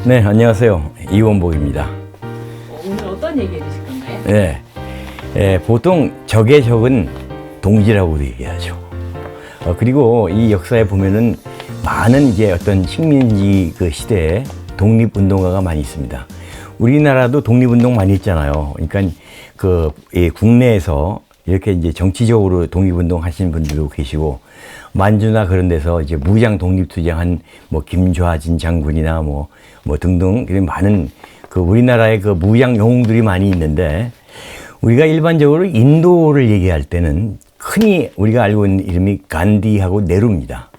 네, 안녕하세요. 이원복입니다. 오늘 어떤 얘기 해주실 건가요? 네, 보통 적의 적은 동지라고도 얘기하죠. 그리고 이 역사에 보면은 많은 이제 어떤 식민지 그 시대에 독립운동가가 많이 있습니다. 우리나라도 독립운동 많이 했잖아요. 그러니까 국내에서 이렇게 이제 정치적으로 독립운동 하시는 분들도 계시고, 만주나 그런 데서 이제 무장 독립투쟁한 뭐 김좌진 장군이나 뭐 등등 많은 우리나라의 무장 영웅들이 많이 있는데, 우리가 일반적으로 인도를 얘기할 때는 흔히 우리가 알고 있는 이름이 간디하고 네루입니다.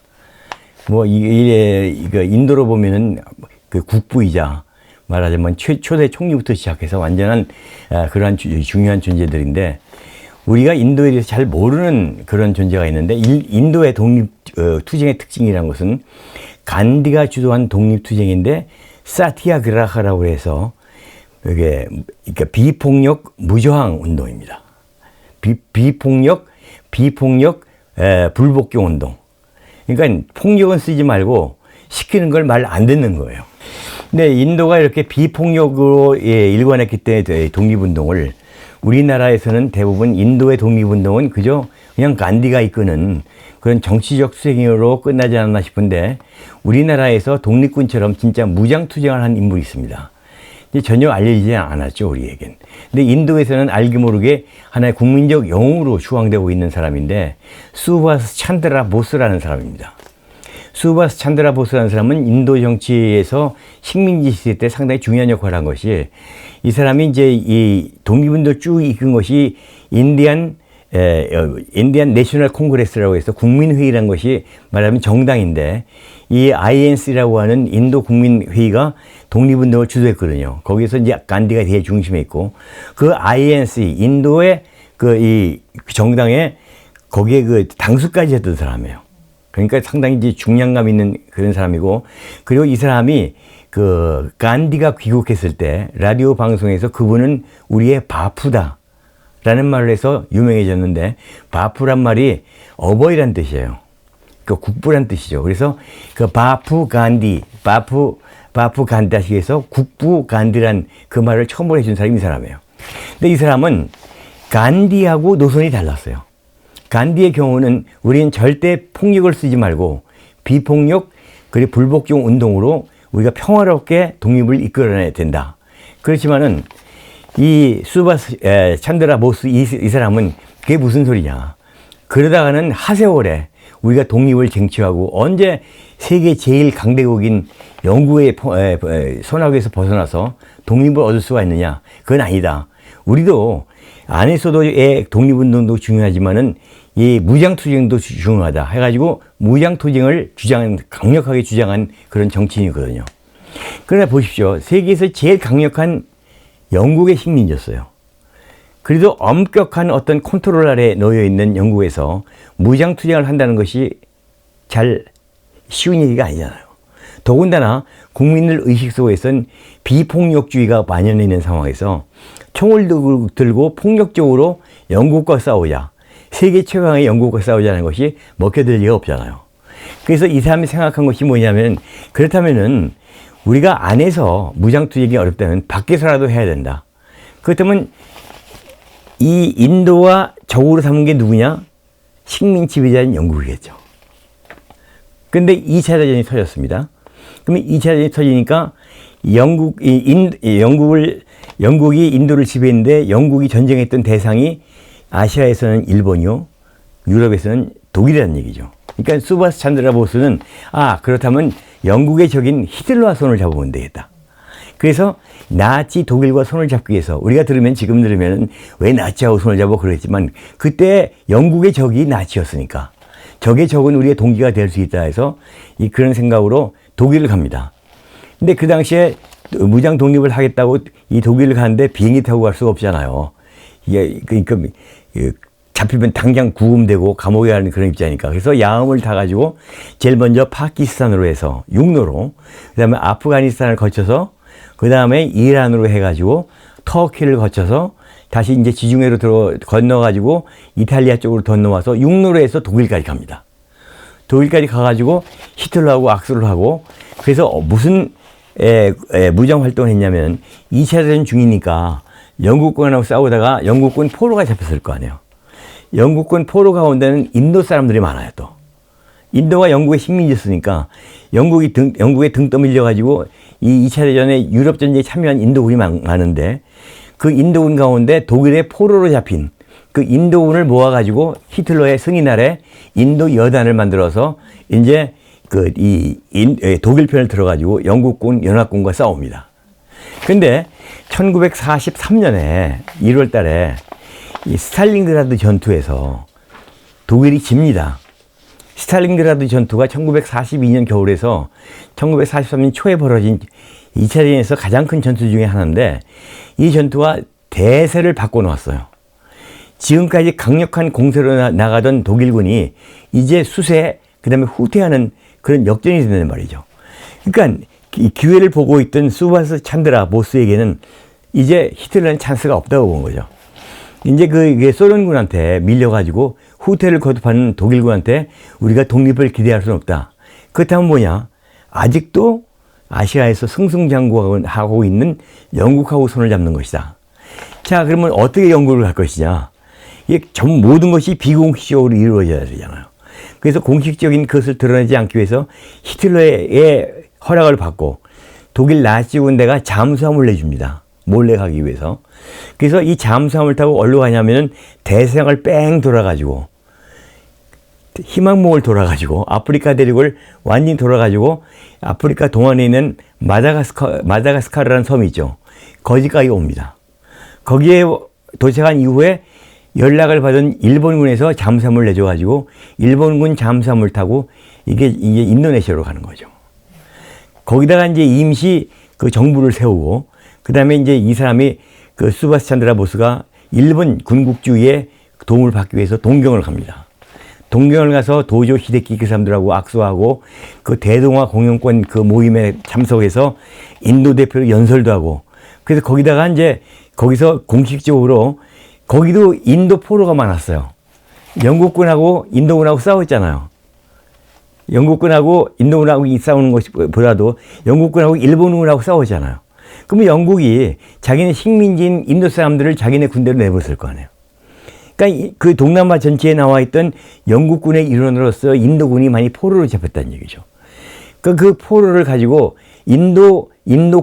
인도로 보면은 국부이자 말하자면 초대 총리부터 시작해서 완전한 그러한 중요한 존재들인데, 우리가 인도에 대해서 잘 모르는 그런 존재가 있는데, 인도의 독립투쟁의 특징이라는 것은 간디가 주도한 독립투쟁인데 사티아그라하라고 해서 그러니까 비폭력 무저항 운동입니다. 비폭력 불복종 운동. 그러니까 폭력은 쓰지 말고 시키는 걸 말 안 듣는 거예요. 근데 인도가 이렇게 비폭력으로 일관했기 때문에 독립운동을, 우리나라에서는 대부분 인도의 독립운동은 그냥 간디가 이끄는 그런 정치적 수행으로 끝나지 않았나 싶은데, 우리나라에서 독립군처럼 진짜 무장투쟁을 한 인물이 있습니다. 전혀 알려지지 않았죠, 우리에겐. 근데 인도에서는 알게 모르게 하나의 국민적 영웅으로 추앙되고 있는 사람인데, 수바스 찬드라 보스라는 사람입니다. 수바스 찬드라 보스라는 사람은 인도 정치에서 식민지 시대 때 상당히 중요한 역할을 한 것이, 이 사람이 이제 이 독립운동을 쭉 이끈 것이 인디안 내셔널 콩그레스라고 해서 국민회의라는 것이 말하면 정당인데, 이 INC라고 하는 인도 국민회의가 독립운동을 주도했거든요. 거기서 이제 간디가 되게 중심에 있고, 그 INC, 인도의 이 정당에 거기에 당수까지 했던 사람이에요. 그러니까 상당히 이제 중량감 있는 그런 사람이고, 그리고 이 사람이 간디가 귀국했을 때 라디오 방송에서 그분은 우리의 바푸다 라는 말을 해서 유명해졌는데, 바푸란 말이 어버이란 뜻이에요. 국부란 뜻이죠. 그래서 바푸 간디 하시기에서 국부 간디란 그 말을 처음으로 해준 사람이 이 사람이에요. 근데 이 사람은 간디하고 노선이 달랐어요. 간디의 경우는 우리는 절대 폭력을 쓰지 말고 비폭력 그리고 불복종 운동으로 우리가 평화롭게 독립을 이끌어내야 된다. 그렇지만은 이 수바스 찬드라 보스 이 사람은 그게 무슨 소리냐. 그러다가는 하세월에 우리가 독립을 쟁취하고 언제 세계 제일 강대국인 영국의 손아귀에서 벗어나서 독립을 얻을 수가 있느냐. 그건 아니다. 우리도 안에서도 독립운동도 중요하지만은 이 무장투쟁도 중요하다 해가지고 무장투쟁을 강력하게 주장한 그런 정치인이거든요. 그러나 보십시오. 세계에서 제일 강력한 영국의 식민지였어요. 그래도 엄격한 어떤 컨트롤 아래 놓여 있는 영국에서 무장투쟁을 한다는 것이 잘 쉬운 얘기가 아니잖아요. 더군다나 국민들 의식 속에선 비폭력주의가 만연해 있는 상황에서 총을 들고 폭력적으로 영국과 싸우자, 세계 최강의 영국과 싸우자는 것이 먹혀들 리가 없잖아요. 그래서 이 사람이 생각한 것이 뭐냐면, 그렇다면은 우리가 안에서 무장투쟁이 어렵다면 밖에서라도 해야 된다. 그렇다면 이 인도와 적으로 삼은 게 누구냐? 식민 지배자인 영국이겠죠. 근데 2차 대전이 터졌습니다. 그러면 2차 대전이 터지니까 영국이 인도를 지배했는데, 영국이 전쟁했던 대상이 아시아에서는 일본이요, 유럽에서는 독일이라는 얘기죠. 그러니까 수바스 찬드라 보스는 그렇다면 영국의 적인 히틀러와 손을 잡으면 되겠다. 그래서 나치 독일과 손을 잡기 위해서, 우리가 지금 들으면 왜 나치하고 손을 잡아 그랬지만, 그때 영국의 적이 나치였으니까 적의 적은 우리의 동기가 될 수 있다 해서 그런 생각으로 독일을 갑니다. 근데 그 당시에 무장 독립을 하겠다고 이 독일을 가는데 비행기 타고 갈 수가 없잖아요. 그러니까 잡히면 당장 구금되고 감옥에 가는 그런 입장이니까. 그래서 야음을 타가지고 제일 먼저 파키스탄으로 해서 육로로, 그 다음에 아프가니스탄을 거쳐서, 그 다음에 이란으로 해가지고 터키를 거쳐서 다시 이제 지중해로 건너가지고 이탈리아 쪽으로 건너와서 육로로 해서 독일까지 갑니다. 독일까지 가가지고 히틀러하고 악수를 하고, 그래서 무슨 무장 활동을 했냐면 2차 대전 중이니까 영국군하고 싸우다가 영국군 포로가 잡혔을 거 아니에요. 영국군 포로 가운데는 인도 사람들이 많아요, 또. 인도가 영국의 식민지였으니까 영국의 등 떠밀려가지고 이 2차 대전에 유럽 전쟁에 참여한 인도군이 많은데 그 인도군 가운데 독일의 포로로 잡힌 그 인도군을 모아가지고 히틀러의 승인 아래 인도 여단을 만들어서 이제 독일 편을 들어가지고 영국군, 연합군과 싸웁니다. 근데 1943년에 1월 달에 이 스탈린그라드 전투에서 독일이 집니다. 스탈린그라드 전투가 1942년 겨울에서 1943년 초에 벌어진 2차 대전에서 가장 큰 전투 중에 하나인데 이 전투가 대세를 바꿔놓았어요. 지금까지 강력한 공세로 나가던 독일군이 이제 수세, 그 다음에 후퇴하는 그런 역전이 된단 말이죠. 그러니까 이 기회를 보고 있던 수바스 찬드라 보스에게는 이제 히틀러는 찬스가 없다고 본 거죠. 이제 이게 소련군한테 밀려가지고 후퇴를 거듭하는 독일군한테 우리가 독립을 기대할 수는 없다. 그렇다면 뭐냐? 아직도 아시아에서 승승장구하고 있는 영국하고 손을 잡는 것이다. 자, 그러면 어떻게 영국을 갈 것이냐? 이게 모든 것이 비공식적으로 이루어져야 되잖아요. 그래서 공식적인 것을 드러내지 않기 위해서 히틀러의 허락을 받고 독일 나치 군대가 잠수함을 내줍니다. 몰래 가기 위해서. 그래서 이 잠수함을 타고 어디로 가냐면은 대서양을 뺑 돌아가지고 희망봉을 돌아가지고 아프리카 대륙을 완전히 돌아가지고 아프리카 동안에 있는 마다가스카르라는 섬이 있죠. 거기까지 옵니다. 거기에 도착한 이후에 연락을 받은 일본군에서 잠수함을 내줘가지고 일본군 잠수함을 타고 이게 인도네시아로 가는 거죠. 거기다가 이제 임시 그 정부를 세우고 그 다음에 이제 이 사람이 그 수바스 찬드라 보스가 일본 군국주의의 도움을 받기 위해서 동경을 갑니다. 동경을 가서 도조 히데키 그 사람들하고 악수하고 그 대동아 공영권 그 모임에 참석해서 인도 대표로 연설도 하고 그래서 거기다가 이제 거기서 공식적으로 거기도 인도 포로가 많았어요. 영국군하고 인도군하고 싸웠잖아요. 영국군하고 인도군하고 싸우는 것보다도 영국군하고 일본군하고 싸웠잖아요. 그러면 영국이 자기네 식민지인 인도 사람들을 자기네 군대로 내버렸을 거 아니에요. 그러니까 그 동남아 전체에 나와 있던 영국군의 일원으로서 인도군이 많이 포로로 잡혔다는 얘기죠. 그 포로를 가지고 인도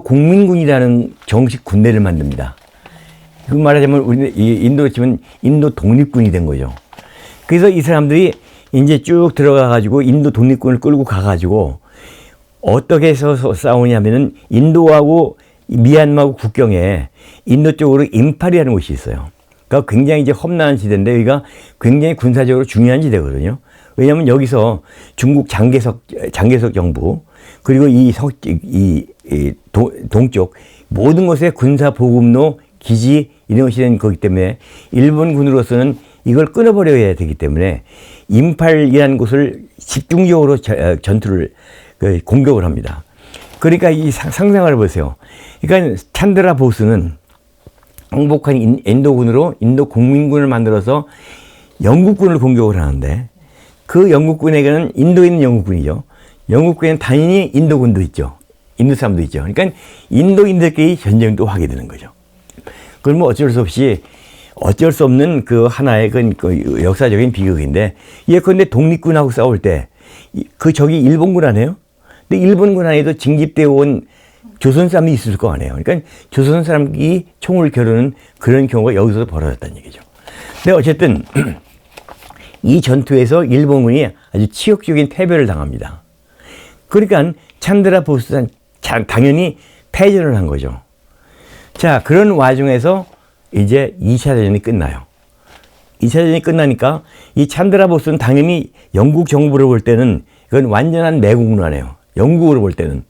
국민군이라는 정식 군대를 만듭니다. 그 말하자면 우리 인도 치면 인도 독립군이 된 거죠. 그래서 이 사람들이 이제 쭉 들어가 가지고 인도 독립군을 끌고 가 가지고 어떻게 해서 싸우냐면은 인도하고 미얀마하고 국경에 인도 쪽으로 임팔이라는 곳이 있어요. 그러니까 굉장히 이제 험난한 지대인데 여기가 굉장히 군사적으로 중요한 지대거든요. 왜냐하면 여기서 중국 장개석 정부 그리고 동쪽 모든 곳에 군사 보급로 기지 이런 것이 된 거기 때문에 일본군으로서는 이걸 끊어버려야 되기 때문에 임팔이라는 곳을 집중적으로 전투를 공격을 합니다. 그러니까 이 상상을 보세요. 그러니까 찬드라 보스는 항복한 인도군으로 인도 국민군을 만들어서 영국군을 공격을 하는데 그 영국군에게는 인도에 있는 영국군이죠. 영국군에는 당연히 인도군도 있죠. 인도 사람도 있죠. 그러니까 인도인들끼리 전쟁을 또 하게 되는 거죠. 그러면 어쩔 수 없는 그 하나의 그 역사적인 비극인데 예컨대 독립군하고 싸울 때 그 적이 일본군 아니에요? 근데 일본군 안에도 징집되어 온 조선 사람이 있을 거 아니에요. 그러니까 조선 사람이 총을 겨루는 그런 경우가 여기서 벌어졌다는 얘기죠. 근데 어쨌든 이 전투에서 일본군이 아주 치욕적인 패배를 당합니다. 그러니까 찬드라 보스는 당연히 패전을 한 거죠. 자, 그런 와중에서 이제 2차 대전이 끝나요. 2차 대전이 끝나니까 이 찬드라 보스는 당연히 영국 정부를 볼 때는 이건 완전한 매국노라네요. 영국으로 볼 때는.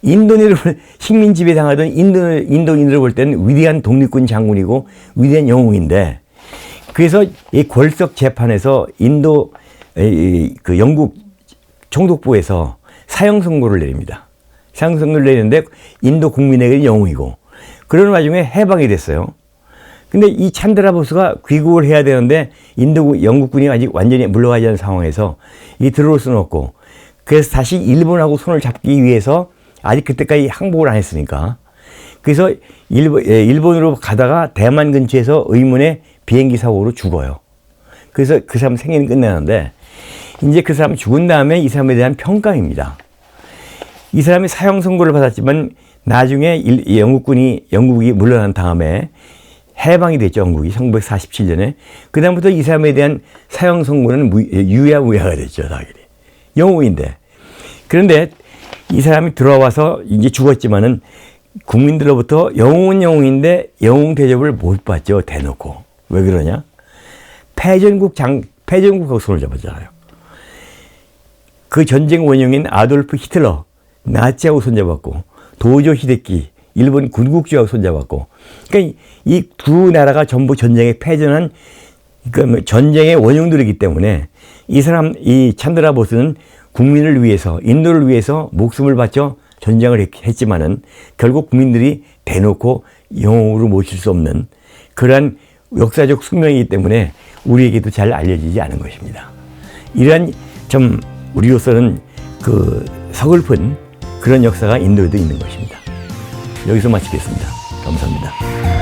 인도인을 식민 지배 당하던 인도인으로 볼 때는 위대한 독립군 장군이고 위대한 영웅인데 그래서 이 골석 재판에서 영국 총독부에서 사형 선고를 내립니다. 사형 선고를 내리는데 인도 국민에게는 영웅이고 그런 와중에 해방이 됐어요. 근데 이 찬드라 보스가 귀국을 해야 되는데 영국군이 아직 완전히 물러가지 않은 상황에서 들어올 수는 없고 그래서 다시 일본하고 손을 잡기 위해서 아직 그때까지 항복을 안 했으니까. 그래서 일본으로 가다가 대만 근처에서 의문의 비행기 사고로 죽어요. 그래서 그 사람 생애는 끝나는데, 이제 그 사람 죽은 다음에 이 사람에 대한 평가입니다. 이 사람이 사형 선고를 받았지만 나중에 영국이 물러난 다음에 해방이 됐죠, 영국이 1947년에. 그다음부터 이 사람에 대한 사형 선고는 유야무야가 됐죠, 당연히. 영웅인데. 그런데 이 사람이 들어와서 이제 죽었지만은 국민들로부터 영웅은 영웅인데 영웅 대접을 못 받죠, 대놓고. 왜 그러냐? 패전국하고 손을 잡았잖아요. 그 전쟁 원흉인 아돌프 히틀러, 나치하고 손잡았고, 도조 히데키, 일본 군국주의하고 손잡았고, 그러니까 이 두 나라가 전부 전쟁에 패전한, 그러니까 전쟁의 원흉들이기 때문에 이 찬드라 보스는 국민을 위해서, 인도를 위해서 목숨을 바쳐 전쟁을 했지만은 결국 국민들이 대놓고 영웅으로 모실 수 없는 그러한 역사적 숙명이기 때문에 우리에게도 잘 알려지지 않은 것입니다. 이러한 좀 우리로서는 그 서글픈 그런 역사가 인도에도 있는 것입니다. 여기서 마치겠습니다. 감사합니다.